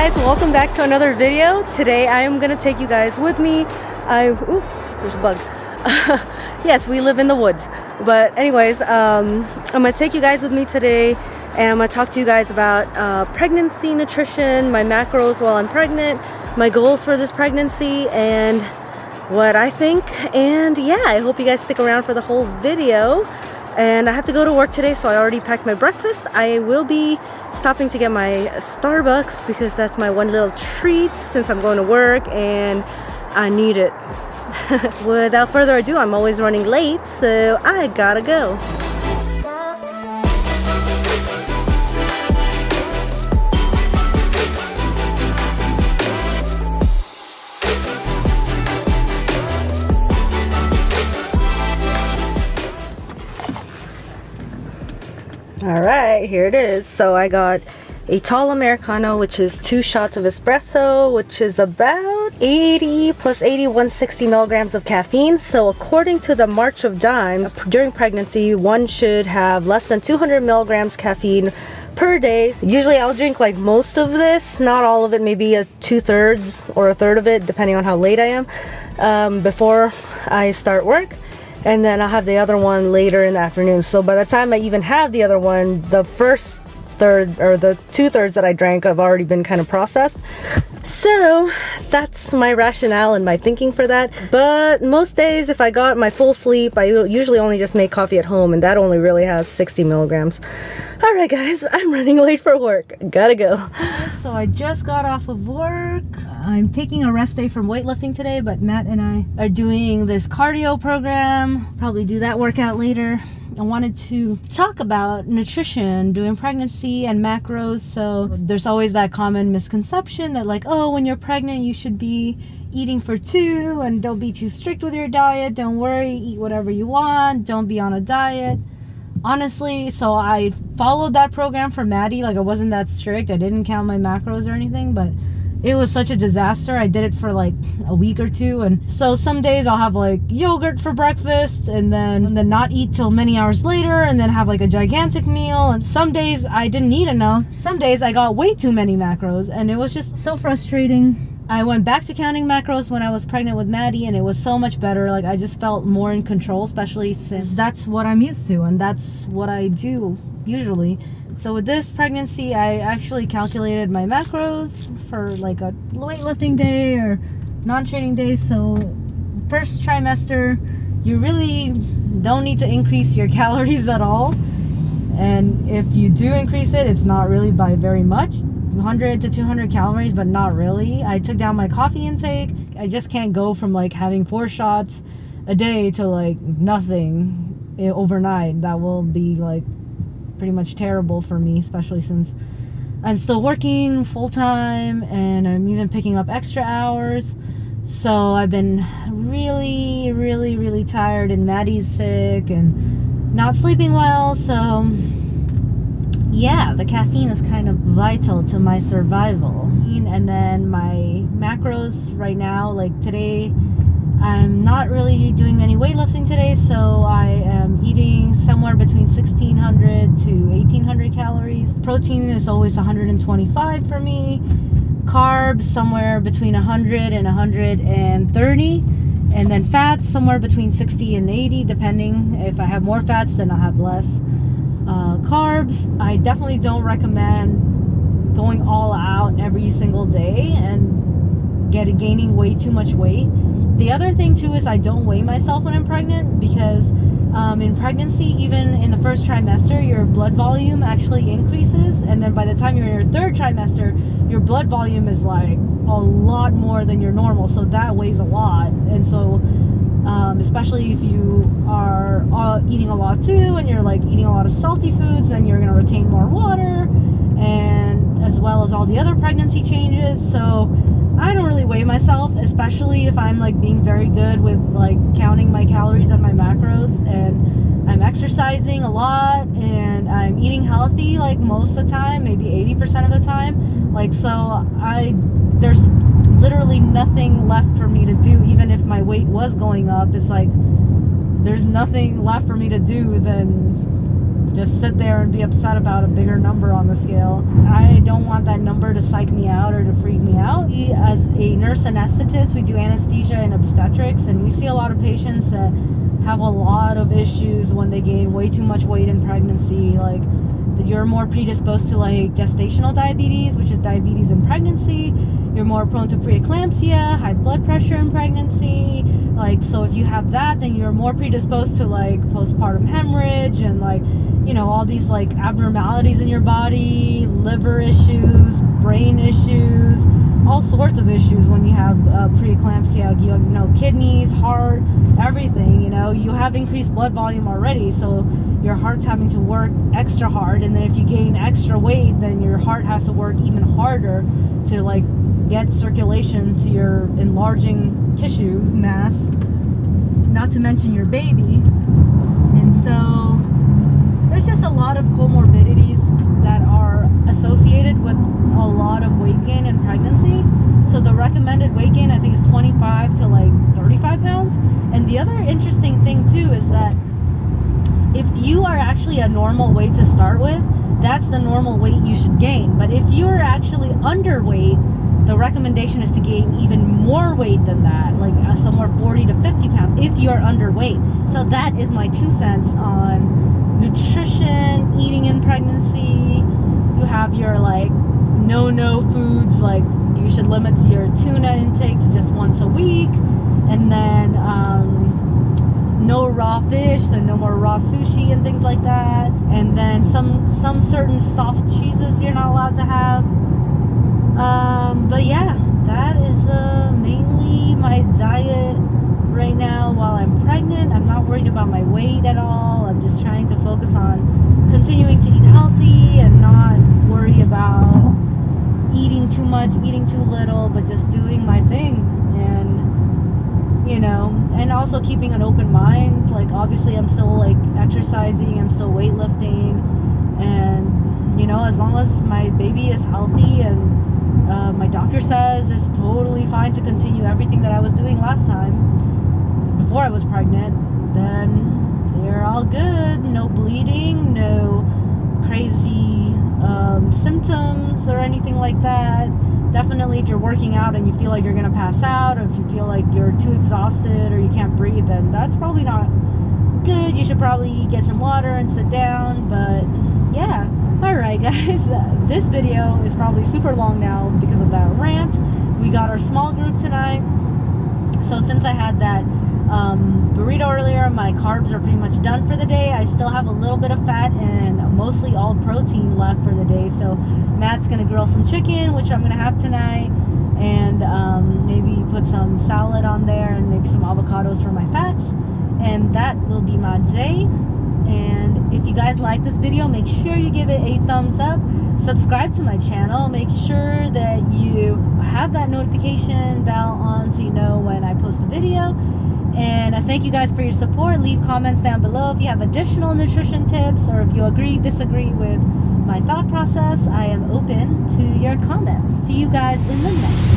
guys, welcome back to another video. Today I am gonna take you guys with me. Ooh, there's a bug. Yes, we live in the woods. But anyways, I'm gonna take you guys with me today, and I'm gonna talk to you guys about pregnancy nutrition, my macros while I'm pregnant, my goals for this pregnancy, and what I think. And yeah, I hope you guys stick around for the whole video. And I have to go to work today, so I already packed my breakfast. I will be stopping to get my Starbucks because that's my one little treat since I'm going to work and I need it. Without further ado, I'm always running late, so I gotta go. Alright, here it is. So I got a tall Americano, which is 2 shots of espresso, which is about 80 plus 80, 160 milligrams of caffeine. So according to the March of Dimes, during pregnancy, one should have less than 200 milligrams caffeine per day. Usually I'll drink like most of this, not all of it, maybe a 2/3 or a third of it, depending on how late I am, before I start work. And then I'll have the other one later in the afternoon. So by the time I even have the other one, the first third or the 2/3 that I drank have already been kind of processed. So that's my rationale and my thinking for that. But most days, if I got my full sleep, I usually only just make coffee at home, and that only really has 60 milligrams. All right, guys, I'm running late for work. Gotta go. So I just got off of work. I'm taking a rest day from weightlifting today, but Matt and I are doing this cardio program. Probably do that workout later. I wanted to talk about nutrition during pregnancy and macros. So there's always that common misconception that like, oh, when you're pregnant, you should be eating for 2 and don't be too strict with your diet. Don't worry, eat whatever you want. Don't be on a diet. Honestly, so I followed that program for Maddie. Like, I wasn't that strict. I didn't count my macros or anything, but it was such a disaster. I did it for like a week or 2, and so some days I'll have like yogurt for breakfast and then not eat till many hours later and then have like a gigantic meal. And some days I didn't eat enough. Some days I got way too many macros, and it was just so frustrating. I went back to counting macros when I was pregnant with Maddie, and it was so much better. Like, I just felt more in control, especially since that's what I'm used to and that's what I do usually. So with this pregnancy, I actually calculated my macros for like a weightlifting day or non-training day. So first trimester, you really don't need to increase your calories at all. And if you do increase it, it's not really by very much. 100 to 200 calories, but not really. I took down my coffee intake. I just can't go from like having 4 shots a day to like nothing overnight. That will be like pretty much terrible for me, especially since I'm still working full-time and I'm even picking up extra hours. So I've been really tired, and Maddie's sick and not sleeping well. So yeah, the caffeine is kind of vital to my survival. And then my macros right now, like today, I'm not really doing any weightlifting today, so I am eating somewhere between 1,600 to 1,800 calories. Protein is always 125 for me. Carbs somewhere between 100 and 130. And then fats somewhere between 60 and 80, depending. If I have more fats, then I'll have less. Carbs, I definitely don't recommend going all out every single day and gaining way too much weight. The other thing too is I don't weigh myself when I'm pregnant, because in pregnancy, even in the first trimester, your blood volume actually increases, and then by the time you're in your 3rd trimester, your blood volume is like a lot more than your normal, so that weighs a lot. And so especially if you are eating a lot too, and you're like eating a lot of salty foods, then you're going to retain more water, and as well as all the other pregnancy changes. So I don't really weigh myself, especially if I'm like being very good with like counting my calories and my macros, and I'm exercising a lot and I'm eating healthy like most of the time, maybe 80% of the time. Like, so there's literally nothing left for me to do. Even if my weight was going up, it's like there's nothing left for me to do than just sit there and be upset about a bigger number on the scale. I don't want that number to psych me out or to freak me out. As a nurse anesthetist, we do anesthesia and obstetrics, and we see a lot of patients that have a lot of issues when they gain way too much weight in pregnancy. Like, you're more predisposed to like gestational diabetes, which is diabetes in pregnancy. You're more prone to preeclampsia, high blood pressure in pregnancy. Like, so if you have that, then you're more predisposed to like postpartum hemorrhage and like, you know, all these like abnormalities in your body, liver issues, brain issues, all sorts of issues when you have preeclampsia, you know, kidneys, heart, everything. You know, you have increased blood volume already, so your heart's having to work extra hard, and then if you gain extra weight, then your heart has to work even harder to like get circulation to your enlarging tissue mass, not to mention your baby. And so there's just a lot of comorbidities that are associated with a lot of weight gain in pregnancy. So the recommended weight gain, I think, is 25 to like 35 pounds. And the other interesting thing too is that if you are actually a normal weight to start with, that's the normal weight you should gain. But if you're actually underweight, the recommendation is to gain even more weight than that, like somewhere 40 to 50 pounds if you're underweight. So that is my 2 cents on nutrition, eating in pregnancy. You have your like no foods, like you should limit your tuna intake to just once a week, and then no raw fish, so no more raw sushi and things like that. And then some certain soft cheeses you're not allowed to have. But yeah, that is mainly my diet right now while I'm pregnant. I'm not worried about my weight at all. I'm just trying to focus on continuing to eat healthy and not worry about eating too much, eating too little, but just doing my thing. And, you know, and also keeping an open mind. Like, obviously I'm still like exercising, I'm still weightlifting, and, you know, as long as my baby is healthy and my doctor says it's totally fine to continue everything that I was doing last time before I was pregnant, then they're all good. No bleeding, no crazy symptoms or anything like that. Definitely if you're working out and you feel like you're gonna pass out, or if you feel like you're too exhausted or you can't breathe, then that's probably not good. You should probably get some water and sit down. But yeah, alright guys, this video is probably super long now because of that rant. We got our small group tonight, so since I had that burrito earlier, my carbs are pretty much done for the day. I still have a little bit of fat and mostly all protein left for the day, so Matt's gonna grill some chicken, which I'm gonna have tonight, and maybe put some salad on there and maybe some avocados for my fats, and that will be my day. And if you guys like this video, make sure you give it a thumbs up, subscribe to my channel, make sure that you have that notification bell on so you know when I post a video. And I thank you guys for your support. Leave comments down below if you have additional nutrition tips, or if you agree, disagree with my thought process. I am open to your comments. See you guys in the next